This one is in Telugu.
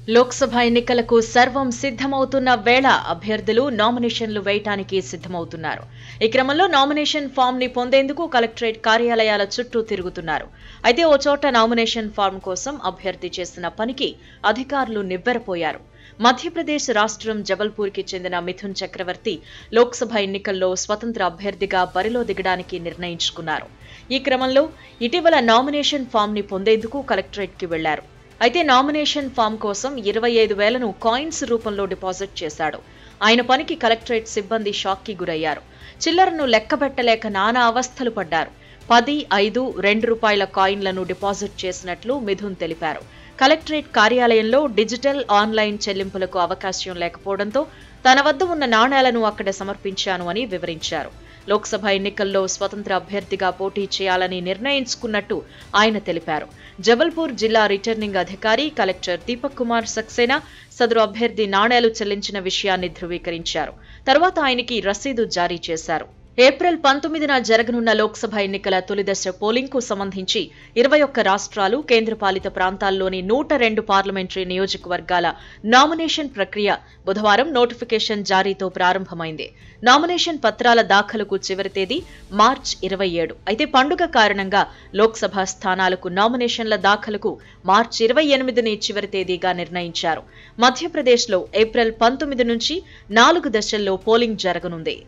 లోక్సభ ఎన్నికలకు సర్వం సిద్ధమవుతున్న వేళ అభ్యర్థులు నామినేషన్లు వేయటానికి సిద్ధమవుతున్నారు. ఈ క్రమంలో నామినేషన్ ఫామ్ ని పొందేందుకు కలెక్టరేట్ కార్యాలయాల చుట్టూ తిరుగుతున్నారు. అయితే ఓ చోట నామినేషన్ ఫామ్ కోసం అభ్యర్థి చేసిన పనికి అధికారులు నివ్వెరపోయారు. మధ్యప్రదేశ్ రాష్ట్రం జబల్పూర్కి చెందిన మిథున్ చక్రవర్తి లోక్సభ ఎన్నికల్లో స్వతంత్ర అభ్యర్థిగా బరిలో దిగడానికి నిర్ణయించుకున్నారు. ఈ క్రమంలో ఇటీవల నామినేషన్ ఫామ్ ని పొందేందుకు కలెక్టరేట్కి వెళ్లారు. అయితే నామినేషన్ ఫామ్ కోసం 25,000ను కాయిన్స్ రూపంలో డిపాజిట్ చేశాడు. ఆయన పనికి కలెక్టరేట్ సిబ్బంది షాక్కి గురయ్యారు. చిల్లరను లెక్కబెట్టలేక నానా అవస్థలు పడ్డారు. 10, 5, ₹2 కాయిన్లను డిపాజిట్ చేసినట్లు మిథున్ తెలిపారు. కలెక్టరేట్ కార్యాలయంలో డిజిటల్ ఆన్లైన్ చెల్లింపులకు అవకాశం లేకపోవడంతో తన వద్ద ఉన్న నాణేలను అక్కడ సమర్పించాను అని వివరించారు. లోక్సభ ఎన్నికల్లో స్వతంత్ర అభ్యర్థిగా పోటీ చేయాలని నిర్ణయించుకున్నట్టు ఆయన తెలిపారు. జబల్పూర్ జిల్లా రిటర్నింగ్ అధికారి కలెక్టర్ దీపక్ కుమార్ సక్సేనా సదరు అభ్యర్థి నాణేలు చెల్లించిన విషయాన్ని ధృవీకరించారు. తర్వాత ఆయనకి రసీదు జారీ చేశారు. ఏప్రిల్ 19న జరగనున్న లోక్సభ ఎన్నికల తొలిదశ పోలింగ్ కు సంబంధించి 21 రాష్ట్రాలు, కేంద్రపాలిత ప్రాంతాల్లోని 102 పార్లమెంటరీ నియోజకవర్గాల నామినేషన్ ప్రక్రియ బుధవారం నోటిఫికేషన్ జారీతో ప్రారంభమైంది. నామినేషన్ పత్రాల దాఖలుకు చివరి తేదీ మార్చి 27. అయితే పండుగ కారణంగా లోక్సభ స్థానాలకు నామినేషన్ల దాఖలుకు మార్చి 28ని చివరి తేదీగా నిర్ణయించారు. మధ్యప్రదేశ్లో ఏప్రిల్ 19 నుంచి 4 దశల్లో పోలింగ్ జరగనుంది.